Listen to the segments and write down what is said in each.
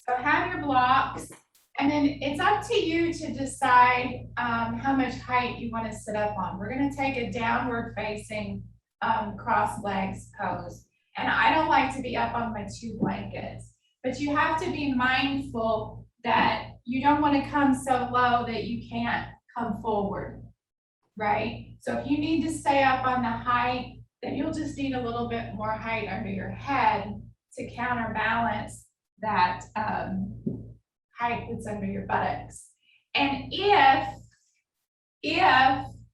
So have your blocks, and then it's up to you to decide how much height you want to sit up on. We're going to take a downward facing cross legs pose. And I don't like to be up on my 2 blankets, but you have to be mindful that you don't want to come so low that you can't come forward, right? So if you need to stay up on the height, then you'll just need a little bit more height under your head to counterbalance that height that's under your buttocks. And if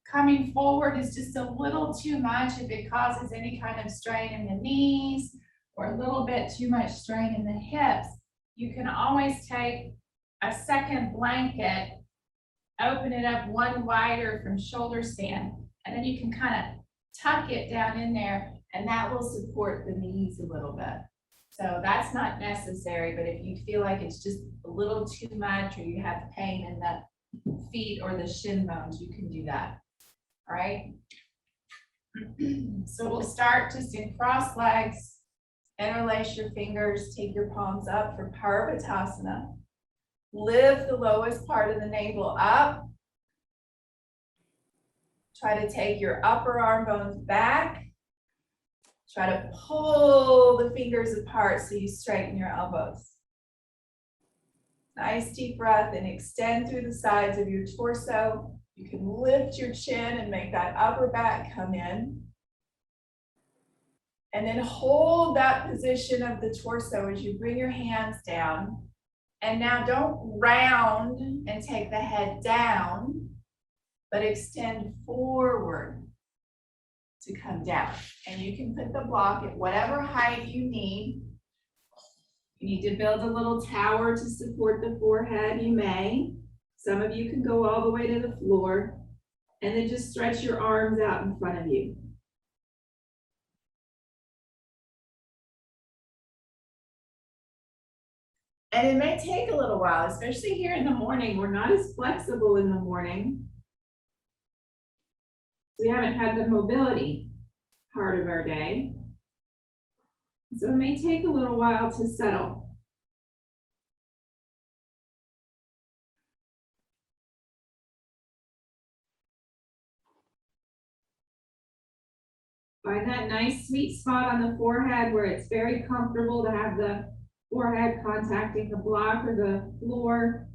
coming forward is just a little too much, if it causes any kind of strain in the knees or a little bit too much strain in the hips, you can always take a second blanket, open it up one wider from shoulder stand, and then you can kind of tuck it down in there, and that will support the knees a little bit. So that's not necessary, but if you feel like it's just a little too much or you have pain in the feet or the shin bones, you can do that. All right. So we'll start just in cross legs. Interlace your fingers, take your palms up for Parvatasana. Lift the lowest part of the navel up. Try to take your upper arm bones back. Try to pull the fingers apart so you straighten your elbows. Nice deep breath and extend through the sides of your torso. You can lift your chin and make that upper back come in. And then hold that position of the torso as you bring your hands down. And now don't round and take the head down, but extend forward to come down. And you can put the block at whatever height you need. You need to build a little tower to support the forehead, you may. Some of you can go all the way to the floor, and then just stretch your arms out in front of you. And it may take a little while, especially here in the morning. We're not as flexible in the morning. We haven't had the mobility part of our day. So it may take a little while to settle. Find that nice sweet spot on the forehead where it's very comfortable to have the forehead contacting the block or the floor.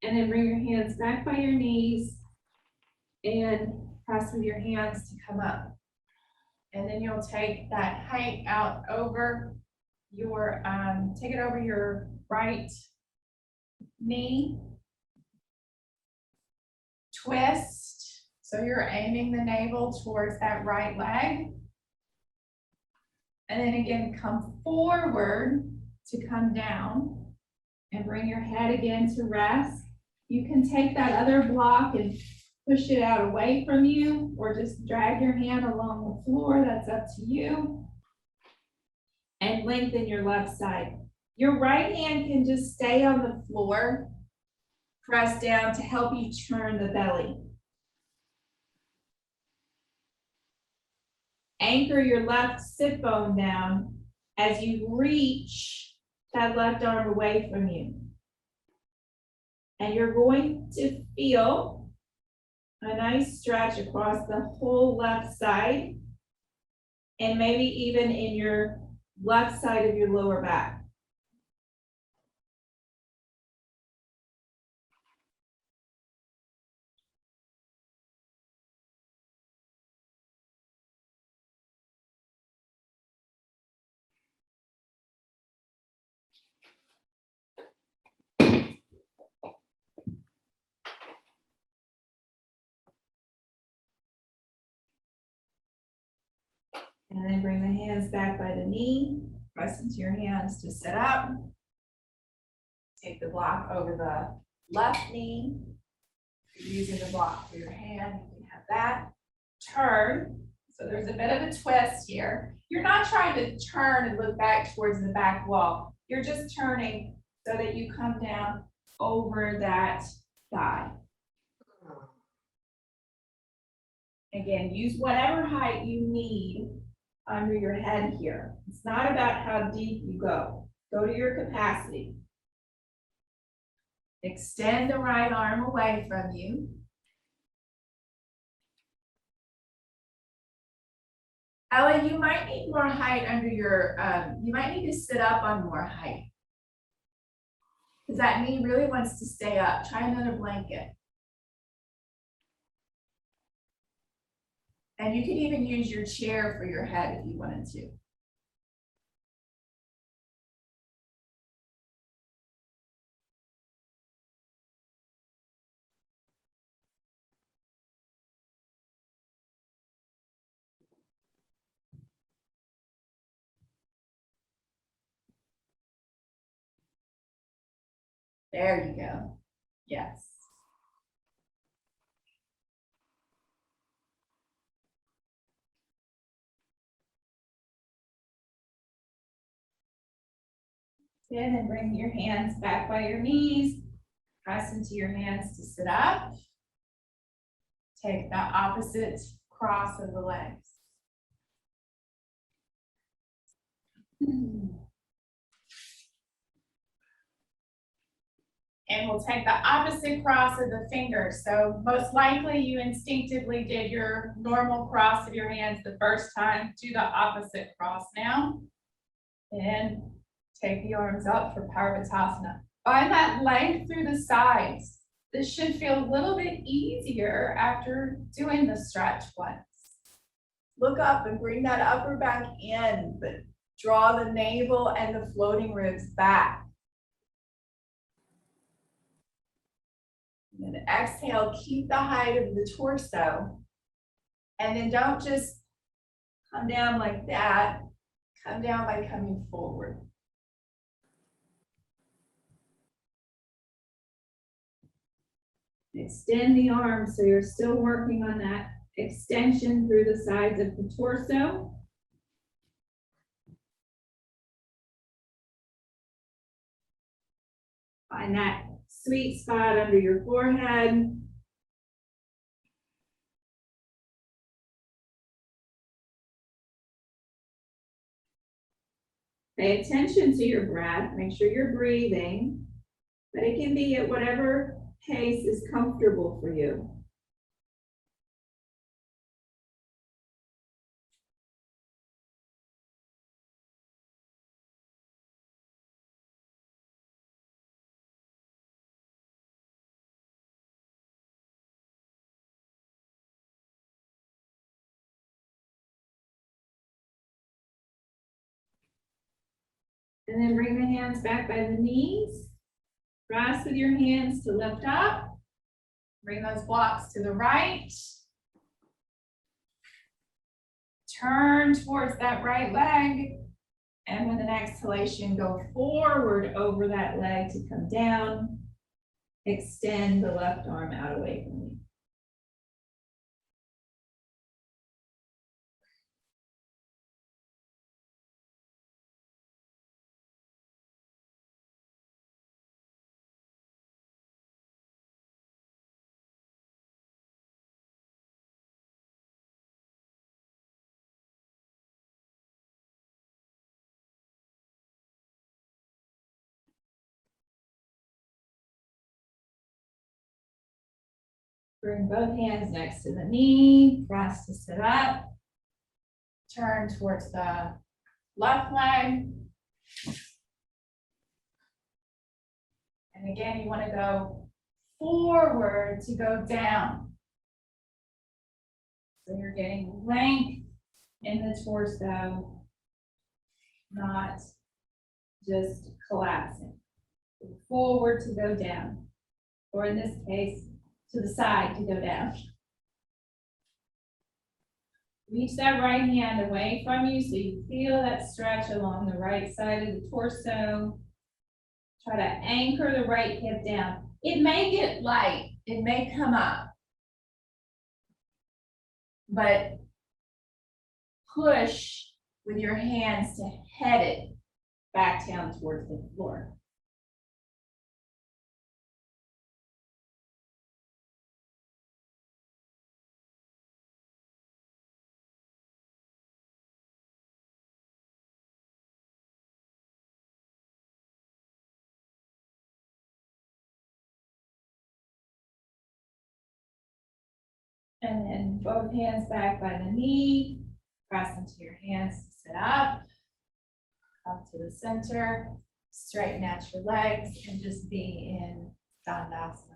And then bring your hands back by your knees and press with your hands to come up. And then you'll take that height out over your, take it over your right knee. Twist, so you're aiming the navel towards that right leg. And then again, come forward to come down and bring your head again to rest. You can take that other block and push it out away from you, or just drag your hand along the floor. That's up to you. And lengthen your left side. Your right hand can just stay on the floor. Press down to help you turn the belly. Anchor your left sit bone down as you reach that left arm away from you. And you're going to feel a nice stretch across the whole left side, and maybe even in your left side of your lower back. And then bring the hands back by the knee, press into your hands to sit up. Take the block over the left knee. If you're using the block for your hand, you can have that. Turn. So there's a bit of a twist here. You're not trying to turn and look back towards the back wall. You're just turning so that you come down over that thigh. Again, use whatever height you need under your head here. It's not about how deep you go. Go to your capacity. Extend the right arm away from you. Ella, you might need more height under your, you might need to sit up on more height. Because that knee really wants to stay up. Try another blanket. And you could even use your chair for your head if you wanted to. There you go. Yes. Good, and bring your hands back by your knees. Press into your hands to sit up. Take the opposite cross of the legs. And we'll take the opposite cross of the fingers. So most likely you instinctively did your normal cross of your hands the first time. Do the opposite cross now. And take the arms up for Parvatasana. Find that length through the sides. This should feel a little bit easier after doing the stretch once. Look up and bring that upper back in, but draw the navel and the floating ribs back. And then exhale, keep the height of the torso. And then don't just come down like that. Come down by coming forward. Extend the arms so you're still working on that extension through the sides of the torso. Find that sweet spot under your forehead. Pay attention to your breath. Make sure you're breathing, but it can be at whatever pace is comfortable for you. And then bring the hands back by the knees. Press with your hands to lift up. Bring those blocks to the right. Turn towards that right leg. And with an exhalation, go forward over that leg to come down. Extend the left arm out away from you. Bring both hands next to the knee, press to sit up. Turn towards the left leg. And again, you want to go forward to go down. So you're getting length in the torso, not just collapsing. Forward to go down, or in this case, to the side to go down. Reach that right hand away from you so you feel that stretch along the right side of the torso. Try to anchor the right hip down. It may get light, it may come up, but push with your hands to head it back down towards the floor. And then both hands back by the knee, press into your hands to sit up to the center, straighten out your legs, and just be in Dandasana.